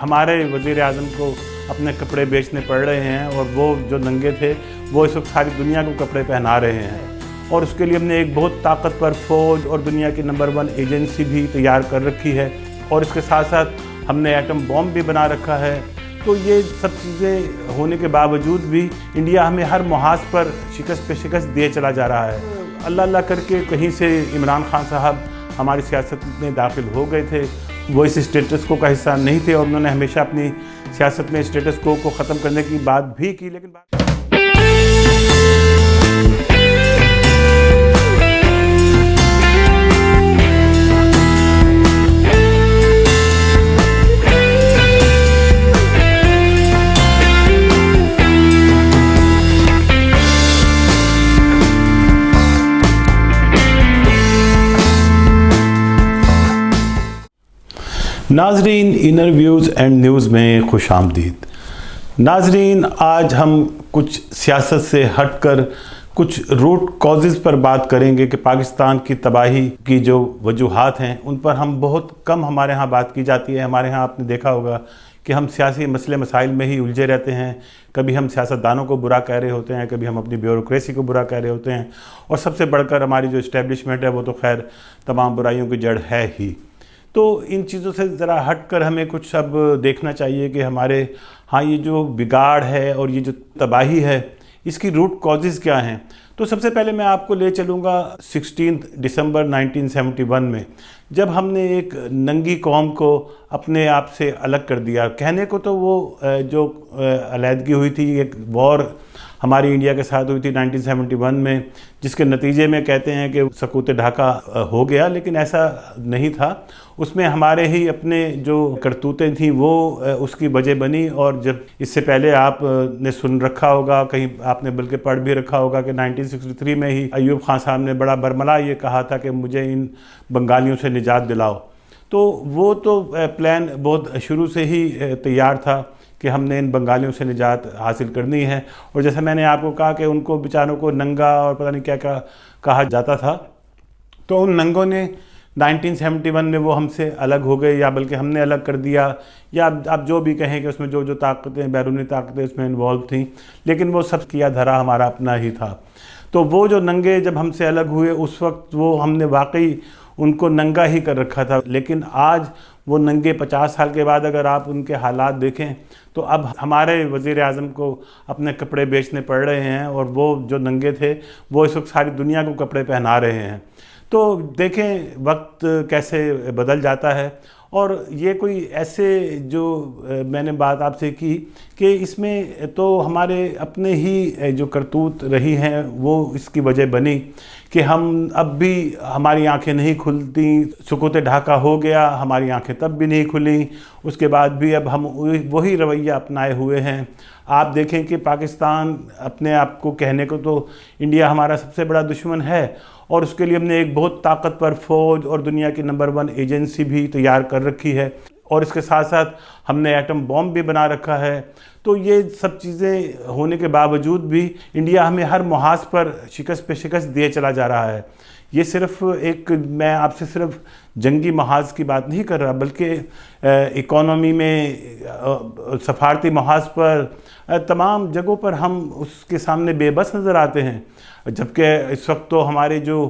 ہمارے وزیر اعظم کو اپنے کپڑے بیچنے پڑ رہے ہیں اور وہ جو ننگے تھے وہ اس وقت ساری دنیا کو کپڑے پہنا رہے ہیں، اور اس کے لیے ہم نے ایک بہت طاقتور فوج اور دنیا کی نمبر 1 ایجنسی بھی تیار کر رکھی ہے، اور اس کے ساتھ ساتھ ہم نے ایٹم بم بھی بنا رکھا ہے۔ تو یہ سب چیزیں ہونے کے باوجود بھی انڈیا ہمیں ہر محاذ پر شکست پہ شکست دیے چلا جا رہا ہے۔ اللہ اللہ کر کے کہیں سے عمران خان صاحب ہماری سیاست میں داخل ہو گئے تھے، وہ اس اسٹیٹس کو کا حصہ نہیں تھے، اور انہوں نے ہمیشہ اپنی سیاست میں اسٹیٹس کو ختم کرنے کی بات بھی کی، لیکن ناظرین، انر ویوز اینڈ نیوز میں خوش آمدید۔ ناظرین، آج ہم کچھ سیاست سے ہٹ کر کچھ روٹ کازز پر بات کریں گے کہ پاکستان کی تباہی کی جو وجوہات ہیں ان پر ہم بہت کم ہمارے ہاں بات کی جاتی ہے۔ ہمارے ہاں آپ نے دیکھا ہوگا کہ ہم سیاسی مسئلے مسائل میں ہی الجھے رہتے ہیں، کبھی ہم سیاستدانوں کو برا کہہ رہے ہوتے ہیں، کبھی ہم اپنی بیوروکریسی کو برا کہہ رہے ہوتے ہیں، اور سب سے بڑھ کر ہماری جو اسٹیبلشمنٹ ہے وہ تو خیر تمام برائیوں کی جڑ ہے ہی۔ تو ان چیزوں سے ذرا ہٹ کر ہمیں کچھ اب دیکھنا چاہیے کہ ہمارے ہاں یہ جو بگاڑ ہے اور یہ جو تباہی ہے اس کی روٹ کازز کیا ہیں۔ تو سب سے پہلے میں آپ کو لے چلوں گا 16 دسمبر 1971 میں، جب ہم نے ایک ننگی قوم کو اپنے آپ سے الگ کر دیا۔ کہنے کو تو وہ جو علیحدگی ہوئی تھی، ایک وار ہماری انڈیا کے ساتھ ہوئی تھی 1971 میں، جس کے نتیجے میں کہتے ہیں کہ سقوط ڈھاکہ ہو گیا، لیکن ایسا نہیں تھا۔ اس میں ہمارے ہی اپنے جو کرتوتیں تھیں وہ اس کی وجہ بنی، اور جب اس سے پہلے آپ نے سن رکھا ہوگا، کہیں آپ نے بلکہ پڑھ بھی رکھا ہوگا کہ 1963 میں ہی ایوب خان صاحب نے بڑا برملا یہ کہا تھا کہ مجھے ان بنگالیوں سے نجات دلاؤ۔ تو وہ تو پلان بہت شروع سے ہی تیار تھا کہ ہم نے ان بنگالیوں سے نجات حاصل کرنی ہے، اور جیسا میں نے آپ کو کہا کہ ان کو بیچاروں کو ننگا اور پتہ نہیں کیا کہا جاتا تھا، تو ان ننگوں نے 1971 میں وہ ہم سے الگ ہو گئے، یا بلکہ ہم نے الگ کر دیا، یا آپ جو بھی کہیں کہ اس میں جو طاقتیں بیرونی طاقتیں اس میں انوالو تھیں، لیکن وہ سب کیا دھرا ہمارا اپنا ہی تھا۔ تو وہ جو ننگے جب ہم سے الگ ہوئے اس وقت وہ ہم نے واقعی ان کو ننگا ہی کر رکھا تھا، لیکن آج وہ ننگے 50 سال کے بعد اگر آپ ان کے حالات دیکھیں تو اب ہمارے وزیر اعظم کو اپنے کپڑے بیچنے پڑ رہے ہیں، اور وہ جو ننگے تھے وہ اس وقت ساری دنیا کو کپڑے پہنا رہے ہیں۔ تو دیکھیں وقت کیسے بدل جاتا ہے، اور یہ کوئی ایسے جو میں نے بات آپ سے کی کہ اس میں تو ہمارے اپنے ہی جو کرتوت رہی ہیں وہ اس کی وجہ بنی کہ ہم اب بھی ہماری آنکھیں نہیں کھلتی۔ سقوط ڈھاکہ ہو گیا، ہماری آنکھیں تب بھی نہیں کھلیں، اس کے بعد بھی اب ہم وہی رویہ اپنائے ہوئے ہیں۔ آپ دیکھیں کہ پاکستان اپنے آپ کو کہنے کو تو انڈیا ہمارا سب سے بڑا دشمن ہے، اور اس کے لیے ہم نے ایک بہت طاقتور فوج اور دنیا کی نمبر 1 ایجنسی بھی تیار کر رکھی ہے، اور اس کے ساتھ ساتھ ہم نے ایٹم بم بھی بنا رکھا ہے۔ تو یہ سب چیزیں ہونے کے باوجود بھی انڈیا ہمیں ہر محاذ پر شکست پہ شکست دیے چلا جا رہا ہے۔ یہ صرف ایک میں آپ سے صرف جنگی محاذ کی بات نہیں کر رہا، بلکہ اکانومی میں، سفارتی محاذ پر، تمام جگہوں پر ہم اس کے سامنے بے بس نظر آتے ہیں۔ جبکہ اس وقت تو ہمارے جو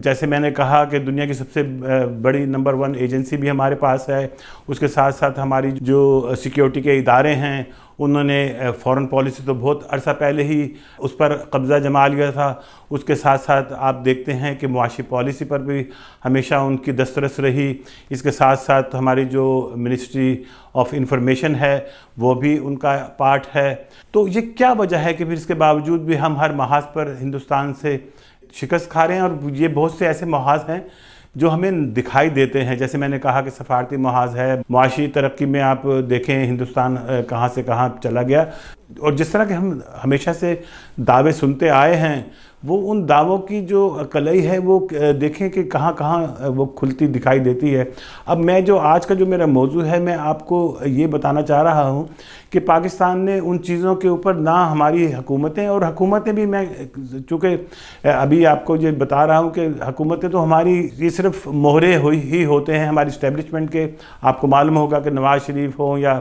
جیسے میں نے کہا کہ دنیا کی سب سے بڑی نمبر 1 ایجنسی بھی ہمارے پاس ہے، اس کے ساتھ ساتھ ہماری جو سیکیورٹی کے ادارے ہیں انہوں نے فورن پالیسی تو بہت عرصہ پہلے ہی اس پر قبضہ جما لیا تھا۔ اس کے ساتھ ساتھ آپ دیکھتے ہیں کہ معاشی پالیسی پر بھی ہمیشہ ان کی دسترس رہی۔ اس کے ساتھ ساتھ ہماری جو منسٹری آف انفارمیشن ہے وہ بھی ان کا پارٹ ہے۔ تو یہ کیا وجہ ہے کہ پھر اس کے باوجود بھی ہم ہر محاذ پر ہندوستان سے شکست کھا رہے ہیں؟ اور یہ بہت سے ایسے محاذ ہیں جو ہمیں دکھائی دیتے ہیں، جیسے میں نے کہا کہ سفارتی محاذ ہے، معاشی ترقی میں آپ دیکھیں ہندوستان کہاں سے کہاں چلا گیا۔ اور جس طرح کہ ہم ہمیشہ سے دعوے سنتے آئے ہیں، وہ ان دعووں کی جو کلئی ہے وہ دیکھیں کہ کہاں کہاں وہ کھلتی دکھائی دیتی ہے۔ اب میں جو آج کا جو میرا موضوع ہے، میں آپ کو یہ بتانا چاہ رہا ہوں کہ پاکستان نے ان چیزوں کے اوپر نہ ہماری حکومتیں، اور حکومتیں بھی، میں چونکہ ابھی آپ کو یہ بتا رہا ہوں کہ حکومتیں تو ہماری یہ صرف مہرے ہی ہوتے ہیں ہماری اسٹیبلشمنٹ کے۔ آپ کو معلوم ہوگا کہ نواز شریف ہوں یا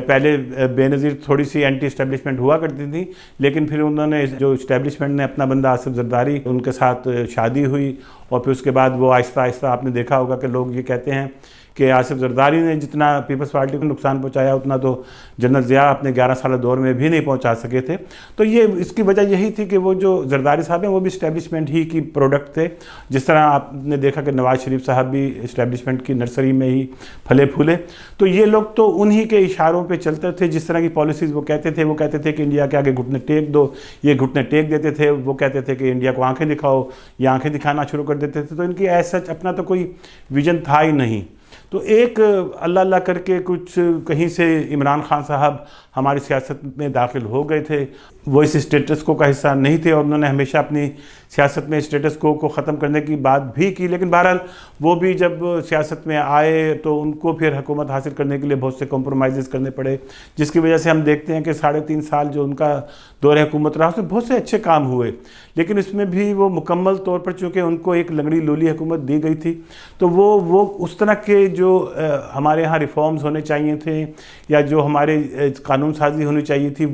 پہلے بے نظیر تھوڑی سی اینٹی اسٹیبلشمنٹ ہوا کرتی تھی، لیکن پھر انہوں نے جو اسٹیبلشمنٹ نے اپنا بندہ آصف زرداری، ان کے ساتھ شادی ہوئی، اور پھر اس کے بعد وہ آہستہ آہستہ آپ نے دیکھا ہوگا کہ لوگ یہ کہتے ہیں کہ آصف زرداری نے جتنا پیپلز پارٹی کو نقصان پہنچایا اتنا تو جنرل ضیاء اپنے 11 سالہ دور میں بھی نہیں پہنچا سکے تھے۔ تو یہ اس کی وجہ یہی تھی کہ وہ جو زرداری صاحب ہیں وہ بھی اسٹیبلشمنٹ ہی کی پروڈکٹ تھے، جس طرح آپ نے دیکھا کہ نواز شریف صاحب بھی اسٹیبلشمنٹ کی نرسری میں ہی پھلے پھولے۔ تو یہ لوگ تو انہی کے اشاروں پہ چلتے تھے، جس طرح کی پالیسیز وہ کہتے تھے کہ انڈیا کے آگے گھٹنے ٹیک دو، یہ گھٹنے ٹیک دیتے تھے۔ وہ کہتے تھے کہ انڈیا کو آنکھیں دکھاؤ، یہ آنکھیں دکھانا شروع کر دیتے تھے۔ تو ان کی ایز سچ اپنا تو کوئی ویژن تھا ہی نہیں۔ تو ایک اللہ اللہ کر کے کچھ کہیں سے عمران خان صاحب ہماری سیاست میں داخل ہو گئے تھے۔ وہ اس اسٹیٹس کو کا حصہ نہیں تھے، اور انہوں نے ہمیشہ اپنی سیاست میں اسٹیٹس کو ختم کرنے کی بات بھی کی، لیکن بہرحال وہ بھی جب سیاست میں آئے تو ان کو پھر حکومت حاصل کرنے کے لیے بہت سے کمپرومائزز کرنے پڑے، جس کی وجہ سے ہم دیکھتے ہیں کہ 3.5 سال جو ان کا دور حکومت رہا اس میں بہت سے اچھے کام ہوئے، لیکن اس میں بھی وہ مکمل طور پر چونکہ ان کو ایک لنگڑی لولی حکومت دی گئی تھی، تو وہ اس طرح کے جو ہمارے ہاں ریفارمز ہونے چاہیے تھے یا جو ہمارے قانون سازی ہونی چاہیے تھی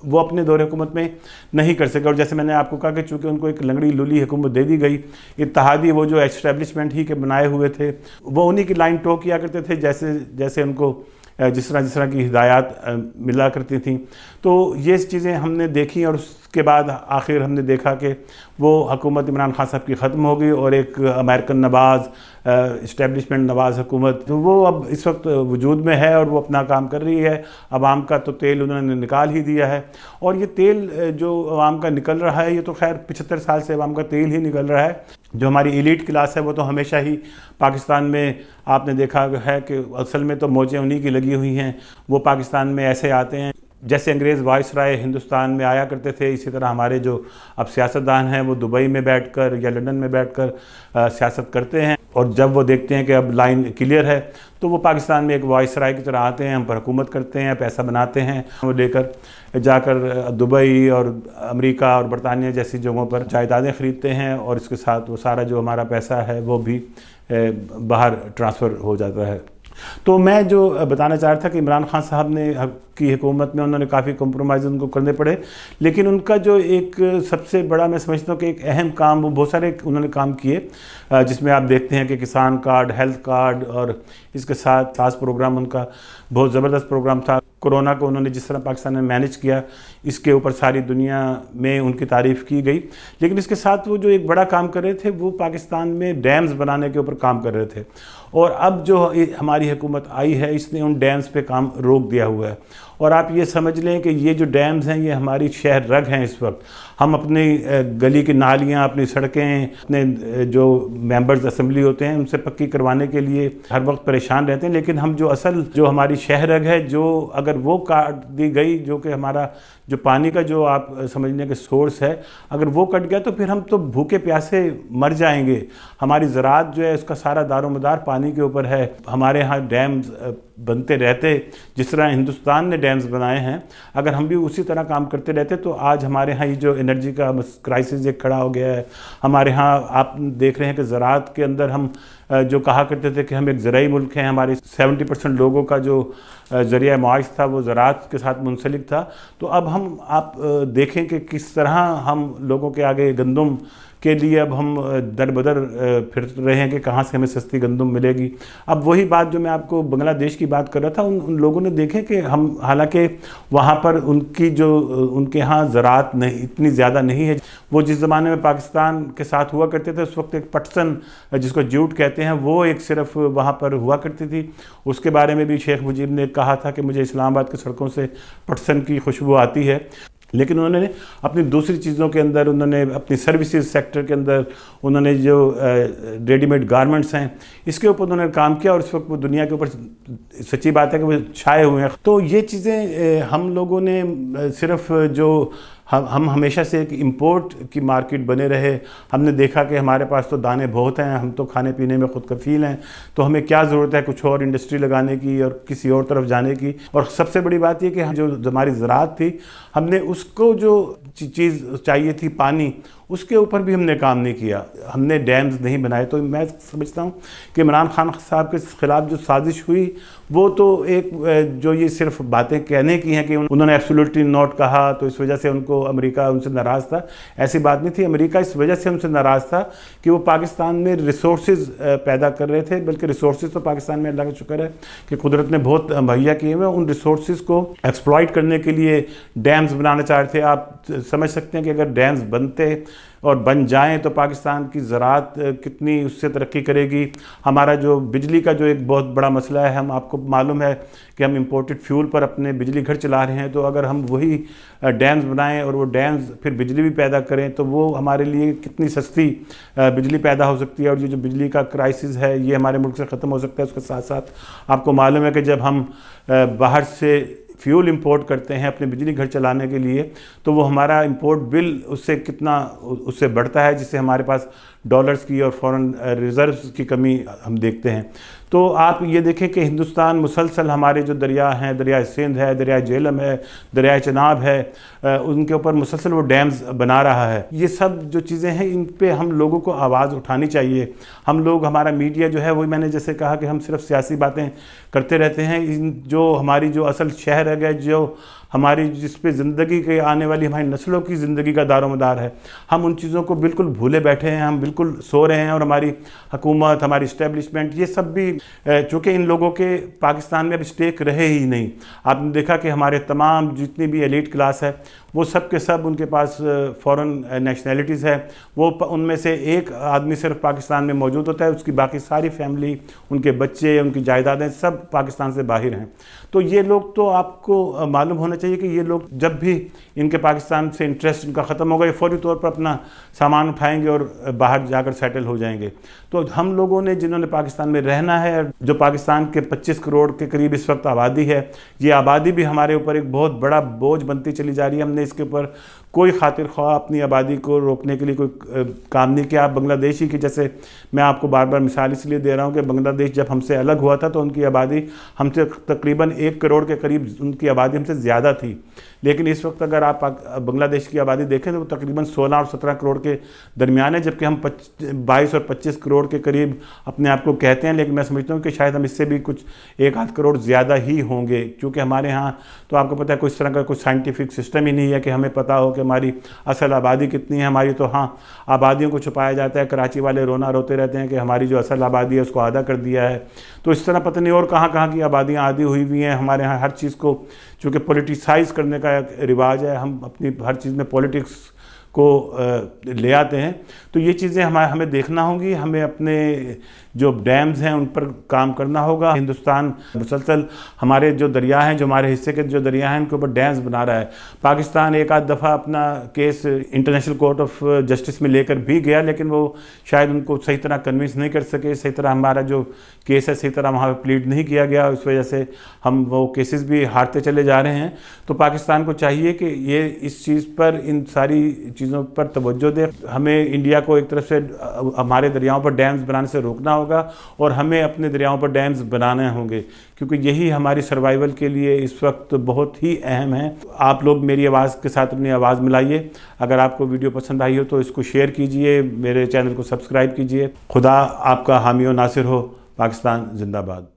وہ اپنے دور حکومت میں نہیں کر سکے۔ اور جیسے میں نے آپ کو کہا کہ چونکہ ان کو ایک لنگڑی لولی حکومت دے دی گئی، اتحادی وہ جو اسٹیبلشمنٹ ہی کے بنائے ہوئے تھے وہ انہی کی لائن ٹو کیا کرتے تھے، جیسے ان کو جس طرح کی ہدایات ملا کرتی تھیں۔ تو یہ چیزیں ہم نے دیکھی، اور اس کے بعد آخر ہم نے دیکھا کہ وہ حکومت عمران خان صاحب کی ختم ہو گئی، اور ایک امریکن نواز اسٹیبلشمنٹ نواز حکومت وہ اب اس وقت وجود میں ہے، اور وہ اپنا کام کر رہی ہے۔ عوام کا تو تیل انہوں نے نکال ہی دیا ہے، اور یہ تیل جو عوام کا نکل رہا ہے، یہ تو خیر 75 سال سے عوام کا تیل ہی نکل رہا ہے۔ جو ہماری ایلیٹ کلاس ہے وہ تو ہمیشہ ہی پاکستان میں آپ نے دیکھا ہے کہ اصل میں تو موجیں انہی کی لگی ہوئی ہیں۔ وہ پاکستان میں ایسے آتے ہیں جیسے انگریز وائس رائے ہندوستان میں آیا کرتے تھے، اسی طرح ہمارے جو اب سیاستدان ہیں وہ دبئی میں بیٹھ کر یا لندن میں بیٹھ کر سیاست کرتے ہیں، اور جب وہ دیکھتے ہیں کہ اب لائن کلیئر ہے تو وہ پاکستان میں ایک وائس رائے کی طرح آتے ہیں، ہم پر حکومت کرتے ہیں، پیسہ بناتے ہیں، وہ لے کر جا کر دبئی اور امریکہ اور برطانیہ جیسی جگہوں پر جائیدادیں خریدتے ہیں، اور اس کے ساتھ وہ سارا جو ہمارا پیسہ ہے وہ بھی باہر ٹرانسفر ہو جاتا ہے۔ تو میں جو بتانا چاہ رہا تھا کہ عمران خان صاحب نے کی حکومت میں انہوں نے کافی کمپرومائز ان کو کرنے پڑے، لیکن ان کا جو ایک سب سے بڑا میں سمجھتا ہوں کہ ایک اہم کام، وہ بہت سارے انہوں نے کام کیے، جس میں آپ دیکھتے ہیں کہ کسان کارڈ، ہیلتھ کارڈ، اور اس کے ساتھ خاص پروگرام ان کا بہت زبردست پروگرام تھا۔ کورونا کو انہوں نے جس طرح پاکستان میں مینج کیا، اس کے اوپر ساری دنیا میں ان کی تعریف کی گئی، لیکن اس کے ساتھ وہ جو ایک بڑا کام کر رہے تھے وہ پاکستان میں ڈیمز بنانے کے اوپر کام کر رہے تھے، اور اب جو ہماری حکومت آئی ہے اس نے ان ڈیمز پہ کام روک دیا ہوا ہے۔ اور آپ یہ سمجھ لیں کہ یہ جو ڈیمز ہیں یہ ہماری شہر رگ ہیں۔ اس وقت ہم اپنی گلی کی نالیاں، اپنی سڑکیں، اپنے جو ممبرز اسمبلی ہوتے ہیں ان سے پکی کروانے کے لیے ہر وقت پریشان رہتے ہیں، لیکن ہم جو اصل جو ہماری شہر رگ ہے، جو اگر وہ کاٹ دی گئی، جو کہ ہمارا جو پانی کا جو آپ سمجھ لیں کہ سورس ہے، اگر وہ کٹ گیا تو پھر ہم تو بھوکے پیاسے مر جائیں گے۔ ہماری زراعت جو ہے اس کا سارا دار و مدار پانی کے اوپر ہے۔ ہمارے ہاں ڈیمز بنتے رہتے، جس طرح ہندوستان نے ڈیمز بنائے ہیں، اگر ہم بھی اسی طرح کام کرتے رہتے تو آج ہمارے ہاں یہ جو انرجی کا کرائسس ایک کھڑا ہو گیا ہے۔ ہمارے ہاں آپ دیکھ رہے ہیں کہ زراعت کے اندر ہم جو کہا کرتے تھے کہ ہم ایک زرعی ملک ہیں، ہمارے 70% لوگوں کا جو ذریعہ معاش تھا وہ زراعت کے ساتھ منسلک تھا، تو اب آپ دیکھیں کہ کس طرح ہم لوگوں کے آگے گندم کے لیے اب ہم در بدر پھر رہے ہیں کہ کہاں سے ہمیں سستی گندم ملے گی۔ اب وہی بات جو میں آپ کو بنگلہ دیش کی بات کر رہا تھا، ان لوگوں نے دیکھیں کہ ہم حالانکہ وہاں پر ان کے ہاں زراعت نہیں اتنی زیادہ نہیں ہے۔ وہ جس زمانے میں پاکستان کے ساتھ ہوا کرتے تھے اس وقت ایک پٹسن جس کو جوٹ کہتے ہیں وہ ایک صرف وہاں پر ہوا کرتی تھی۔ اس کے بارے میں بھی شیخ مجیب نے کہا تھا کہ مجھے اسلام آباد کی سڑکوں سے پٹسن کی خوشبو آتی ہے۔ لیکن انہوں نے اپنی دوسری چیزوں کے اندر، انہوں نے اپنی سروسز سیکٹر کے اندر، انہوں نے جو ریڈی میڈ گارمنٹس ہیں اس کے اوپر انہوں نے کام کیا، اور اس وقت وہ دنیا کے اوپر سچی بات ہے کہ وہ چھائے ہوئے ہیں۔ تو یہ چیزیں ہم لوگوں نے صرف جو ہم ہمیشہ سے ایک امپورٹ کی مارکیٹ بنے رہے، ہم نے دیکھا کہ ہمارے پاس تو دانے بہت ہیں، ہم تو کھانے پینے میں خود کفیل ہیں، تو ہمیں کیا ضرورت ہے کچھ اور انڈسٹری لگانے کی اور کسی اور طرف جانے کی۔ اور سب سے بڑی بات یہ کہ جو ہماری زراعت تھی، ہم نے اس کو جو چیز چاہیے تھی پانی، اس کے اوپر بھی ہم نے کام نہیں کیا، ہم نے ڈیمز نہیں بنائے۔ تو میں سمجھتا ہوں کہ عمران خان صاحب کے خلاف جو سازش ہوئی وہ تو ایک جو یہ صرف باتیں کہنے کی ہیں کہ انہوں نے ایبسولوٹلی نوٹ کہا تو اس وجہ سے ان کو امریکہ ان سے ناراض تھا، ایسی بات نہیں تھی۔ امریکہ اس وجہ سے ان سے ناراض تھا کہ وہ پاکستان میں ریسورسز پیدا کر رہے تھے، بلکہ ریسورسز تو پاکستان میں اللہ کا شکر ہے کہ قدرت نے بہت مہیا کیے ہوئے، ان ریسورسز کو ایکسپلائٹ کرنے کے لیے ڈیمز بنانا چاہ رہے تھے۔ آپ سمجھ سکتے ہیں کہ اگر ڈیمز بنتے اور بن جائیں تو پاکستان کی زراعت کتنی اس سے ترقی کرے گی۔ ہمارا جو بجلی کا جو ایک بہت بڑا مسئلہ ہے، ہم آپ کو معلوم ہے کہ ہم امپورٹڈ فیول پر اپنے بجلی گھر چلا رہے ہیں، تو اگر ہم وہی ڈیمز بنائیں اور وہ ڈیمز پھر بجلی بھی پیدا کریں تو وہ ہمارے لیے کتنی سستی بجلی پیدا ہو سکتی ہے، اور یہ جو بجلی کا کرائسس ہے یہ ہمارے ملک سے ختم ہو سکتا ہے۔ اس کے ساتھ ساتھ آپ کو معلوم ہے کہ جب ہم باہر سے فیول امپورٹ کرتے ہیں اپنے بجلی گھر چلانے کے لیے تو وہ ہمارا امپورٹ بل اس سے کتنا اس سے بڑھتا ہے، جس سے ہمارے پاس ڈالرز کی اور فورن ریزروز کی کمی ہم دیکھتے ہیں۔ تو آپ یہ دیکھیں کہ ہندوستان مسلسل ہمارے جو دریا ہیں، دریائے سندھ ہے، دریائے جہلم ہے، دریائے چناب ہے، ان کے اوپر مسلسل وہ ڈیمز بنا رہا ہے۔ یہ سب جو چیزیں ہیں ان پہ ہم لوگوں کو آواز اٹھانی چاہیے۔ ہم لوگ، ہمارا میڈیا جو ہے، وہی میں نے جیسے کہا کہ ہم صرف سیاسی باتیں کرتے رہتے ہیں، جو ہماری جو اصل شہر ہے، جو ہماری جس پہ زندگی کے آنے والی ہماری نسلوں کی زندگی کا دار و مدار ہے، ہم ان چیزوں کو بالکل بھولے بیٹھے ہیں، ہم بالکل سو رہے ہیں، اور ہماری حکومت، ہماری اسٹیبلشمنٹ، یہ سب بھی چونکہ ان لوگوں کے پاکستان میں اب اسٹیک رہے ہی نہیں۔ آپ نے دیکھا کہ ہمارے تمام جتنی بھی ایلیٹ کلاس ہے وہ سب کے سب ان کے پاس فورن نیشنلٹیز ہے، وہ ان میں سے ایک آدمی صرف پاکستان میں موجود ہوتا ہے، اس کی باقی ساری فیملی، ان کے بچے، ان کی جائیدادیں سب پاکستان سے باہر ہیں۔ تو یہ لوگ تو آپ کو معلوم ہونا چاہیے کہ یہ لوگ جب بھی ان کے پاکستان سے انٹرسٹ ان کا ختم ہوگا، یہ فوری طور پر اپنا سامان اٹھائیں گے اور باہر جا کر سیٹل ہو جائیں گے۔ تو ہم لوگوں نے جنہوں نے پاکستان میں رہنا ہے، جو پاکستان کے 25 کروڑ کے قریب اس وقت آبادی ہے، یہ آبادی بھی ہمارے اوپر ایک بہت بڑا بوجھ بنتی چلی جا رہی ہے۔ ہم نے اس کے اوپر کوئی خاطر خواہ اپنی آبادی کو روکنے کے لیے کوئی کام نہیں کیا۔ بنگلہ دیش ہی کی جیسے میں آپ کو بار بار مثال اس لیے دے رہا ہوں کہ بنگلہ دیش جب ہم سے الگ ہوا تھا تو ان کی آبادی ہم سے تقریباً 1 کروڑ کے قریب، ان کی آبادی ہم سے زیادہ تھی، لیکن اس وقت اگر آپ بنگلہ دیش کی آبادی دیکھیں تو وہ تقریباً 16 اور 17 کروڑ کے درمیان ہے، جبکہ ہم 22 اور 25 کروڑ کے قریب اپنے آپ کو کہتے ہیں، لیکن میں سمجھتا ہوں کہ شاید ہم اس سے بھی کچھ 1-8 کروڑ زیادہ ہی ہوں گے، کیونکہ ہمارے ہاں تو آپ کو پتہ ہے کوئی اس طرح کا کوئی سائنٹیفک سسٹم ہی نہیں ہے کہ ہمیں پتہ ہو کہ ہماری اصل آبادی کتنی ہے۔ ہماری تو ہاں آبادیوں کو چھپایا جاتا ہے، کراچی والے روتے رہتے ہیں کہ ہماری جو اصل آبادی ہے اس کو آدھا کر دیا ہے، تو اس طرح پتہ نہیں اور کہاں کہاں کی آبادیاں آدھی ہوئی ہیں۔ ہمارے ہاں ہر چیز کو چونکہ پولیٹیسائز کرنے کا ایک رواج ہے، ہم اپنی ہر چیز میں پولیٹکس کو لے آتے ہیں، تو یہ چیزیں ہمیں دیکھنا ہوں گی۔ ہمیں اپنے جو ڈیمز ہیں ان پر کام کرنا ہوگا۔ ہندوستان مسلسل ہمارے جو دریا ہیں، جو ہمارے حصے کے جو دریا ہیں، ان کے اوپر ڈیمز بنا رہا ہے۔ پاکستان ایک آدھ دفعہ اپنا case international court of justice میں لے کر بھی گیا، لیکن وہ شاید ان کو صحیح طرح کنونس نہیں کر سکے، صحیح طرح ہمارا جو کیس ہے صحیح طرح وہاں پہ پلیڈ نہیں کیا گیا، اس وجہ سے ہم وہ کیسز بھی ہارتے چلے جا رہے ہیں۔ تو پاکستان کو چاہیے کہ یہ اس چیز پر، ان ساری چیزوں پر توجہ دے۔ ہمیں انڈیا کو ایک طرف سے ہمارے دریاؤں پر ڈیمز بنانے سے روکنا ہوگا، اور ہمیں اپنے دریاؤں پر ڈیمز بنانے ہوں گے، کیونکہ یہی ہماری سروائیول کے لیے اس وقت بہت ہی اہم ہے۔ آپ لوگ میری آواز کے ساتھ اپنی آواز ملائیے۔ اگر آپ کو ویڈیو پسند آئی ہو تو اس کو شیئر کیجئے، میرے چینل کو سبسکرائب کیجئے۔ خدا آپ کا حامی و ناصر ہو۔ پاکستان زندہ باد۔